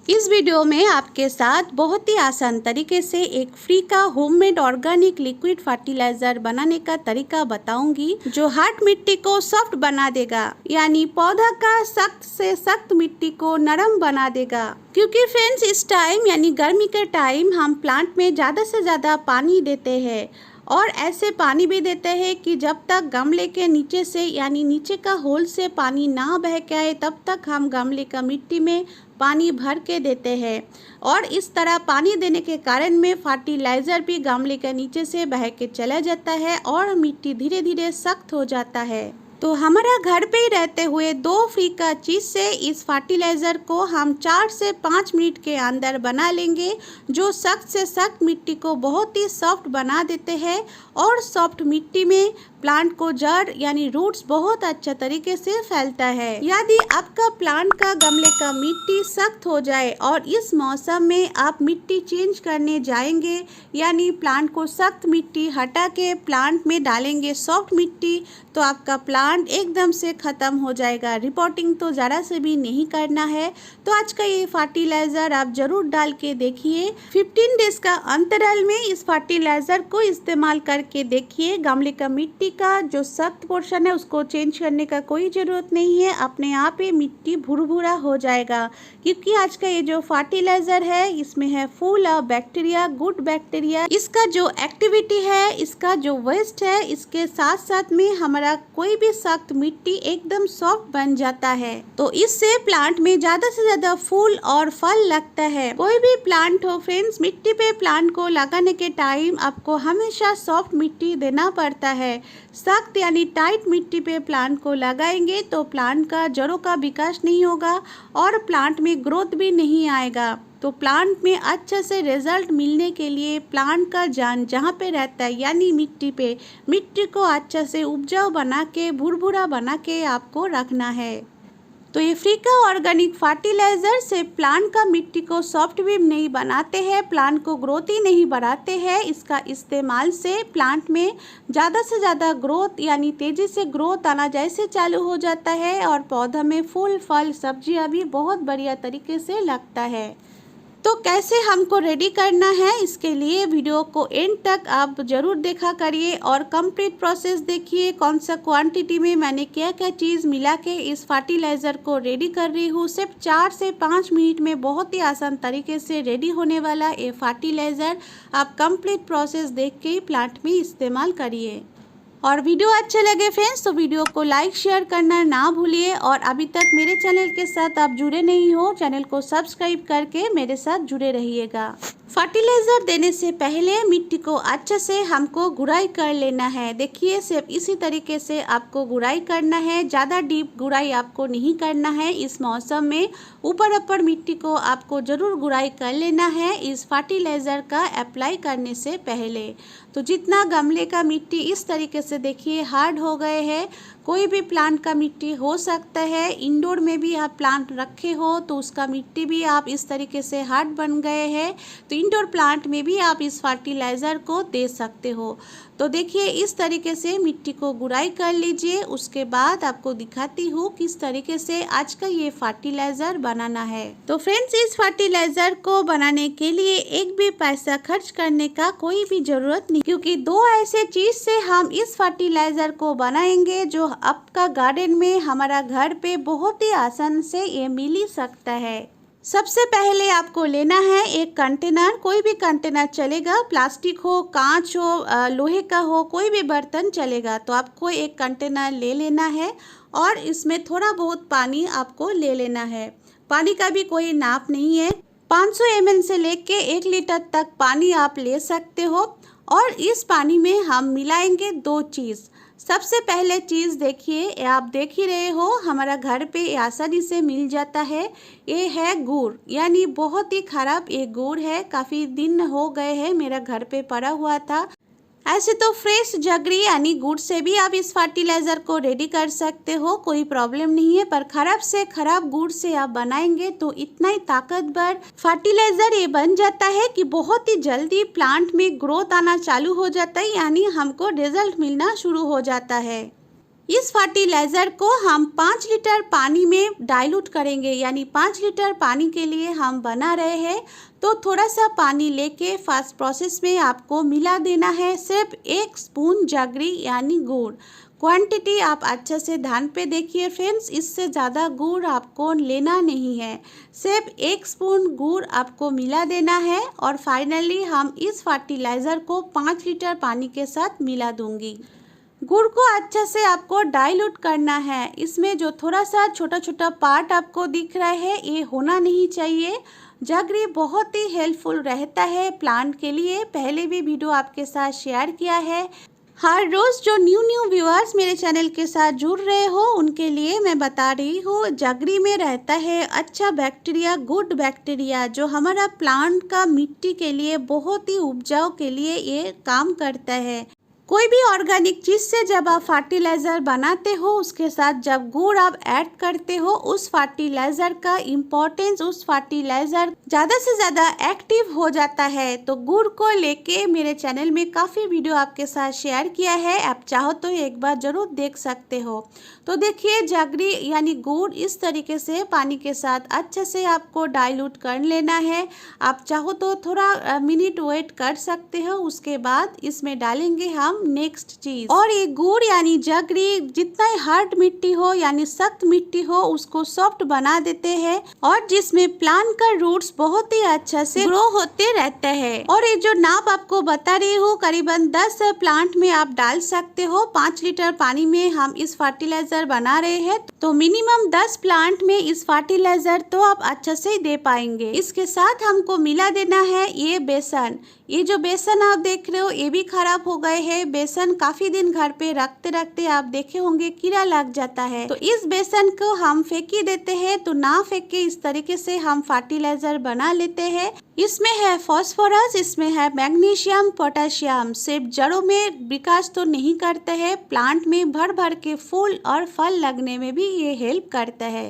इस वीडियो में आपके साथ बहुत ही आसान तरीके से एक फ्री का होममेड ऑर्गेनिक लिक्विड फर्टिलाइजर बनाने का तरीका बताऊंगी जो हार्ड मिट्टी को सॉफ्ट बना देगा, यानी पौधा का सख्त से सख्त मिट्टी को नरम बना देगा। क्योंकि फ्रेंड्स इस टाइम यानी गर्मी के टाइम हम प्लांट में ज़्यादा से ज़्यादा पानी देते हैं और ऐसे पानी भी देते हैं कि जब तक गमले के नीचे से यानी नीचे का होल से पानी ना बह के आए तब तक हम गमले का मिट्टी में पानी भर के देते हैं। और इस तरह पानी देने के कारण में फर्टिलाइज़र भी गमले के नीचे से बह के चला जाता है और मिट्टी धीरे धीरे सख्त हो जाता है। तो हमारा घर पे ही रहते हुए 2 फ्री का चीज़ से इस फर्टिलाइज़र को हम 4 से 5 मिनट के अंदर बना लेंगे, जो सख्त से सख्त मिट्टी को बहुत ही सॉफ्ट बना देते हैं। और सॉफ्ट मिट्टी में प्लांट को जड़ यानी रूट्स बहुत अच्छा तरीके से फैलता है। यदि आपका प्लांट का गमले का मिट्टी सख्त हो जाए और इस मौसम में आप मिट्टी चेंज करने जाएंगे यानी प्लांट को सख्त मिट्टी हटा के प्लांट में डालेंगे सॉफ्ट मिट्टी, तो आपका प्लांट एकदम से ख़त्म हो जाएगा। रिपोर्टिंग तो ज़रा से भी नहीं करना है। तो आज का ये फर्टिलाइज़र आप ज़रूर डाल के देखिए। 15 डेज का अंतराल में इस फर्टिलाइज़र को इस्तेमाल करके देखिए। गमले का मिट्टी का जो सख्त पोर्शन है उसको चेंज करने का कोई ज़रूरत नहीं है, अपने आप ही मिट्टी भुरभुरा हो जाएगा। क्योंकि आज का ये जो फर्टिलाइज़र है इसमें है full of bacteria, good bacteria. इसका जो एक्टिविटी है, इसका जो वेस्ट है, इसके साथ साथ में हमारा कोई भी सख्त मिट्टी एकदम सॉफ्ट बन जाता है। तो इससे प्लांट में ज़्यादा से ज़्यादा फूल और फल लगता है। कोई भी प्लांट हो फ्रेंड्स, मिट्टी पे प्लांट को लगाने के टाइम आपको हमेशा सॉफ्ट मिट्टी देना पड़ता है। सख्त यानी टाइट मिट्टी पे प्लांट को लगाएंगे तो प्लांट का जड़ों का विकास नहीं होगा और प्लांट में ग्रोथ भी नहीं आएगा। तो प्लांट में अच्छे से रिजल्ट मिलने के लिए प्लांट का जान जहाँ पे रहता है यानी मिट्टी पे, मिट्टी को अच्छे से उपजाऊ बना के भुरभुरा बना के आपको रखना है। तो ये फ्री का ऑर्गेनिक फर्टिलाइज़र से प्लांट का मिट्टी को सॉफ्ट भी नहीं बनाते हैं, प्लांट को ग्रोथ ही नहीं बढ़ाते हैं। इसका इस्तेमाल से प्लांट में ज़्यादा से ज़्यादा ग्रोथ यानी तेज़ी से ग्रोथ आना जैसे चालू हो जाता है और पौधा में फूल फल सब्जियां भी बहुत बढ़िया तरीके से लगता है। तो कैसे हमको रेडी करना है, इसके लिए वीडियो को एंड तक आप ज़रूर देखा करिए और कंप्लीट प्रोसेस देखिए। कौन सा क्वांटिटी में मैंने क्या क्या चीज़ मिला के इस फर्टिलाइज़र को रेडी कर रही हूँ। सिर्फ 4 से 5 मिनट में बहुत ही आसान तरीके से रेडी होने वाला ये फर्टिलाइज़र आप कंप्लीट प्रोसेस देख के ही प्लांट में इस्तेमाल करिए। और वीडियो अच्छे लगे फ्रेंड्स तो वीडियो को लाइक शेयर करना ना भूलिए। और अभी तक मेरे चैनल के साथ आप जुड़े नहीं हो, चैनल को सब्सक्राइब करके मेरे साथ जुड़े रहिएगा। फर्टिलाइज़र देने से पहले मिट्टी को अच्छे से हमको गुड़ाई कर लेना है। देखिए सिर्फ इसी तरीके से आपको गुड़ाई करना है, ज़्यादा डीप गुड़ाई आपको नहीं करना है। इस मौसम में ऊपर मिट्टी को आपको ज़रूर गुड़ाई कर लेना है इस फर्टिलाइज़र का अप्लाई करने से पहले। तो जितना गमले का मिट्टी इस तरीके से देखिए हार्ड हो गए हैं, कोई भी प्लांट का मिट्टी हो सकता है। इंडोर में भी आप प्लांट रखे हो तो उसका मिट्टी भी आप इस तरीके से हार्ड बन गए हैं, तो इंडोर प्लांट में भी आप इस फर्टिलाइज़र को दे सकते हो। तो देखिए इस तरीके से मिट्टी को गुड़ाई कर लीजिए। उसके बाद आपको दिखाती हूँ किस तरीके से आज का ये फर्टिलाइज़र बनाना है। तो फ्रेंड्स इस फर्टिलाइज़र को बनाने के लिए एक भी पैसा खर्च करने का कोई भी ज़रूरत नहीं, क्योंकि 2 ऐसे चीज़ से हम इस फर्टिलाइज़र को बनाएंगे जो आपका गार्डन में हमारा घर पे बहुत ही आसान से ये मिल ही सकता है। सबसे पहले आपको लेना है एक कंटेनर, कोई भी कंटेनर चलेगा, प्लास्टिक हो, कांच हो, लोहे का हो, कोई भी बर्तन चलेगा। तो आपको एक कंटेनर ले लेना है और इसमें थोड़ा बहुत पानी आपको ले लेना है। पानी का भी कोई नाप नहीं है, 500 ml से लेके 1 लीटर तक पानी आप ले सकते हो। और इस पानी में हम मिलाएंगे 2 चीज़। सबसे पहले चीज़ देखिए, आप देख ही रहे हो हमारा घर पे आसानी से मिल जाता है, ये है गुड़। यानी बहुत ही ख़राब ये गुड़ है, काफ़ी दिन हो गए हैं मेरा घर पे पड़ा हुआ था। ऐसे तो फ्रेश जगरी यानी गुड़ से भी आप इस फर्टिलाइज़र को रेडी कर सकते हो, कोई प्रॉब्लम नहीं है। पर ख़राब से ख़राब गुड़ से आप बनाएंगे तो इतना ही ताकतवर फर्टिलाइज़र ये बन जाता है कि बहुत ही जल्दी प्लांट में ग्रोथ आना चालू हो जाता है, यानी हमको रिजल्ट मिलना शुरू हो जाता है। इस फर्टिलाइज़र को हम 5 लीटर पानी में डाइल्यूट करेंगे, यानी 5 लीटर पानी के लिए हम बना रहे हैं। तो थोड़ा सा पानी लेके फर्स्ट प्रोसेस में आपको मिला देना है सिर्फ 1 स्पून जगरी यानी गुड़। क्वांटिटी आप अच्छे से ध्यान पे देखिए फ्रेंड्स, इससे ज़्यादा गुड़ आपको लेना नहीं है, सिर्फ 1 स्पून गुड़ आपको मिला देना है। और फाइनली हम इस फर्टिलाइज़र को 5 लीटर पानी के साथ मिला दूंगी। गुड़ को अच्छे से आपको डाइल्यूट करना है। इसमें जो थोड़ा सा छोटा छोटा पार्ट आपको दिख रहा है ये होना नहीं चाहिए। जगरी बहुत ही हेल्पफुल रहता है प्लांट के लिए, पहले भी वीडियो आपके साथ शेयर किया है। हर रोज़ जो न्यू व्यूअर्स मेरे चैनल के साथ जुड़ रहे हो उनके लिए मैं बता रही हूँ, जगरी में रहता है अच्छा बैक्टीरिया, गुड बैक्टीरिया, जो हमारा प्लांट का मिट्टी के लिए बहुत ही उपजाऊ के लिए ये काम करता है। कोई भी ऑर्गेनिक चीज़ से जब आप फर्टिलाइज़र बनाते हो उसके साथ जब गुड़ आप ऐड करते हो, उस फर्टिलाइज़र का इम्पोर्टेंस, उस फर्टिलाइज़र ज़्यादा से ज़्यादा एक्टिव हो जाता है। तो गुड़ को लेके मेरे चैनल में काफ़ी वीडियो आपके साथ शेयर किया है, आप चाहो तो एक बार ज़रूर देख सकते हो। तो देखिए जगरी यानी गुड़ इस तरीके से पानी के साथ अच्छे से आपको डाइल्यूट कर लेना है। आप चाहो तो थोड़ा मिनट वेट कर सकते हो, उसके बाद इसमें डालेंगे हम नेक्स्ट चीज। और ये गुड़ यानी जगरी जितना हार्ड मिट्टी हो यानी सख्त मिट्टी हो उसको सॉफ्ट बना देते हैं, और जिसमें प्लांट का रूट्स बहुत ही अच्छा से ग्रो होते रहते हैं। और ये जो नाप आपको बता रही हूँ करीबन 10 प्लांट में आप डाल सकते हो। 5 लीटर पानी में हम इस फर्टिलाइजर बना रहे हैं तो मिनिमम 10 प्लांट में इस फर्टिलाइजर तो आप अच्छा से दे पाएंगे। इसके साथ हमको मिला देना है ये बेसन। ये जो बेसन आप देख रहे हो ये भी खराब हो गए हैं। बेसन काफी दिन घर पे रखते रखते आप देखे होंगे कीड़ा लग जाता है, तो इस बेसन को हम फेंकी देते हैं। तो ना फेंक के इस तरीके से हम फर्टिलाइजर बना लेते हैं। इसमें है फास्फोरस, इसमें है मैग्नीशियम, पोटेशियम। सिर्फ जड़ों में विकास तो नहीं करते हैं, प्लांट में भर भर के फूल और फल लगने में भी ये हेल्प करता है।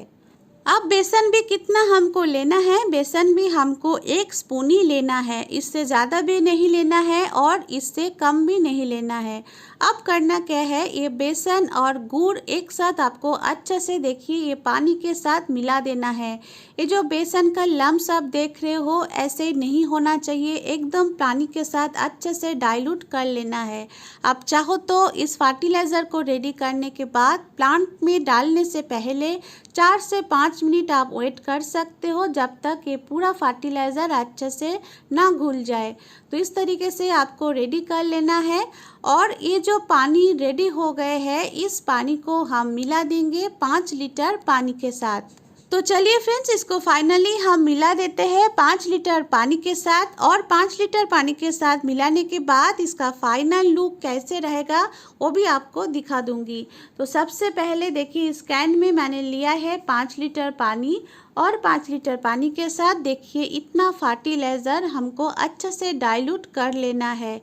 अब बेसन भी कितना हमको लेना है, बेसन भी हमको 1 स्पून ही लेना है, इससे ज़्यादा भी नहीं लेना है और इससे कम भी नहीं लेना है। अब करना क्या है, ये बेसन और गुड़ एक साथ आपको अच्छे से देखिए ये पानी के साथ मिला देना है। ये जो बेसन का लम्स आप देख रहे हो ऐसे नहीं होना चाहिए, एकदम पानी के साथ अच्छे से डाइल्यूट कर लेना है। आप चाहो तो इस फर्टिलाइज़र को रेडी करने के बाद प्लांट में डालने से पहले 4 से 5 मिनट आप वेट कर सकते हो जब तक ये पूरा फर्टिलाइज़र अच्छे से ना घुल जाए। तो इस तरीके से आपको रेडी कर लेना है। और ये जो पानी रेडी हो गए हैं इस पानी को हम मिला देंगे 5 लीटर पानी के साथ। तो चलिए फ्रेंड्स इसको फाइनली हम मिला देते हैं 5 लीटर पानी के साथ। और 5 लीटर पानी के साथ मिलाने के बाद इसका फाइनल लुक कैसे रहेगा वो भी आपको दिखा दूंगी। तो सबसे पहले देखिए इस कैन में मैंने लिया है 5 लीटर पानी, और 5 लीटर पानी के साथ देखिए इतना फर्टिलाइज़र हमको अच्छे से डाइल्यूट कर लेना है।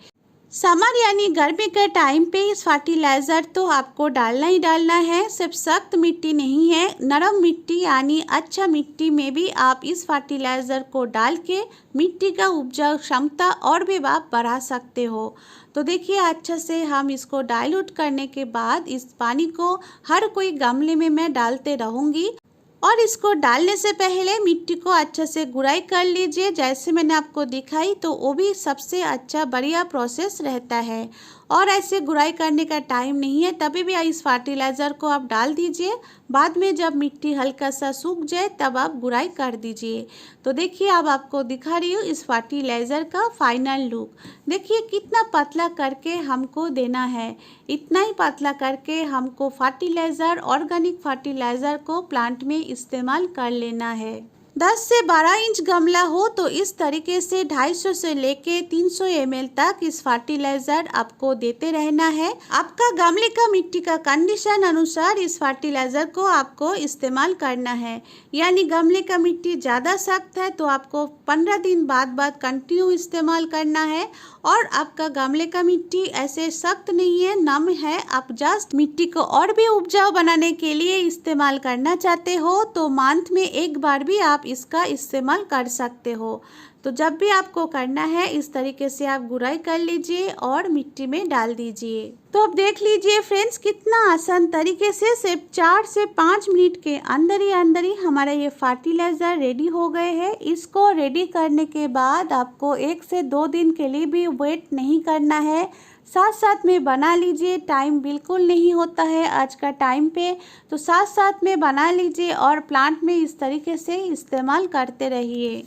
समर यानी गर्मी के टाइम पे इस फर्टिलाइज़र तो आपको डालना ही डालना है। सिर्फ सख्त मिट्टी नहीं है, नरम मिट्टी यानी अच्छा मिट्टी में भी आप इस फर्टिलाइज़र को डाल के मिट्टी का उपजाऊ क्षमता और भी आप बढ़ा सकते हो। तो देखिए अच्छे से हम इसको डाइल्यूट करने के बाद इस पानी को हर कोई गमले में मैं डालते रहूँगी। और इसको डालने से पहले मिट्टी को अच्छे से गुड़ाई कर लीजिए, जैसे मैंने आपको दिखाई, तो वो भी सबसे अच्छा बढ़िया प्रोसेस रहता है। और ऐसे गुड़ाई करने का टाइम नहीं है तभी भी इस फर्टिलाइज़र को आप डाल दीजिए, बाद में जब मिट्टी हल्का सा सूख जाए तब आप गुड़ाई कर दीजिए। तो देखिए अब आपको दिखा रही हूँ इस फर्टिलाइज़र का फाइनल लुक। देखिए कितना पतला करके हमको देना है, इतना ही पतला करके हमको फर्टिलाइज़र, ऑर्गेनिक फर्टिलाइज़र को प्लांट में इस्तेमाल कर लेना है। 10 से 12 इंच गमला हो तो इस तरीके से 250 से लेके 300 ml तक इस फर्टिलाइज़र आपको देते रहना है। आपका गमले का मिट्टी का कंडीशन अनुसार इस फर्टिलाइज़र को आपको इस्तेमाल करना है। यानी गमले का मिट्टी ज़्यादा सख्त है तो आपको 15 दिन बाद कंटिन्यू इस्तेमाल करना है। और आपका गमले का मिट्टी ऐसे सख्त नहीं है, नम है, आप जस्ट मिट्टी को और भी उपजाऊ बनाने के लिए इस्तेमाल करना चाहते हो तो मंथ में एक बार भी आप आप इसका इस्तेमाल कर सकते हो। तो जब भी आपको करना है इस तरीके से आप गुड़ाई कर लीजिए और मिट्टी में डाल दीजिए। तो अब देख लीजिए फ्रेंड्स, कितना आसान तरीके से सिर्फ 4 से 5 मिनट के अंदर ही हमारा ये फर्टिलाइज़र रेडी हो गए हैं। इसको रेडी करने के बाद आपको 1 से 2 दिन के लिए भी वेट नहीं करना है, साथ साथ में बना लीजिए। टाइम बिल्कुल नहीं होता है आज का टाइम पे, तो साथ साथ में बना लीजिए और प्लांट में इस तरीके से इस्तेमाल करते रहिए।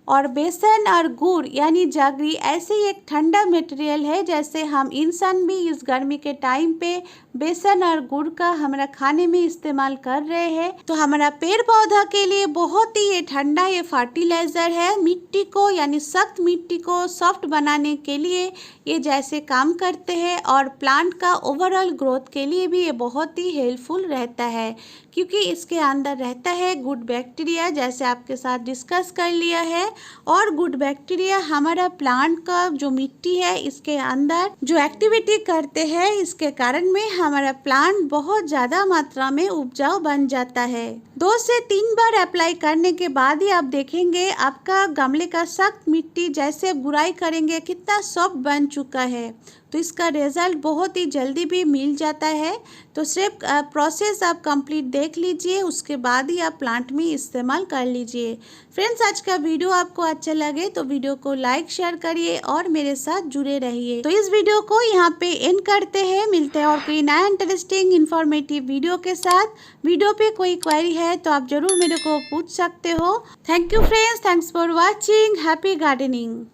और बेसन और गुड़ यानी जगरी ऐसे ही एक ठंडा मटेरियल है, जैसे हम इंसान भी इस गर्मी के टाइम पे बेसन और गुड़ का हमारा खाने में इस्तेमाल कर रहे हैं। तो हमारा पेड़ पौधा के लिए बहुत ही ये ठंडा ये फर्टिलाइज़र है। मिट्टी को यानी सख्त मिट्टी को सॉफ्ट बनाने के लिए ये जैसे काम करते हैं और प्लांट का ओवरऑल ग्रोथ के लिए भी ये बहुत ही हेल्पफुल रहता है, क्योंकि इसके अंदर रहता है गुड बैक्टीरिया, जैसे आपके साथ डिस्कस कर लिया है। और गुड बैक्टीरिया हमारा प्लांट का जो मिट्टी है इसके अंदर जो एक्टिविटी करते हैं, इसके कारण में हमारा प्लांट बहुत ज़्यादा मात्रा में उपजाऊ बन जाता है। 2 से 3 बार अप्लाई करने के बाद ही आप देखेंगे आपका गमले का सख्त मिट्टी जैसे गुड़ाई करेंगे कितना सॉफ्ट बन चुका है। तो इसका रिजल्ट बहुत ही जल्दी भी मिल जाता है। तो सिर्फ प्रोसेस आप कंप्लीट देख लीजिए, उसके बाद ही आप प्लांट में इस्तेमाल कर लीजिए। फ्रेंड्स, आज का वीडियो आपको अच्छा लगे तो वीडियो को लाइक शेयर करिए और मेरे साथ जुड़े रहिए। तो इस वीडियो को यहाँ पे एंड करते हैं, मिलते हैं और कोई नया इंटरेस्टिंग इन्फॉर्मेटिव वीडियो के साथ। वीडियो पे कोई क्वेरी है तो आप जरूर मेरे को पूछ सकते हो। Thank you friends, thanks for watching, happy gardening.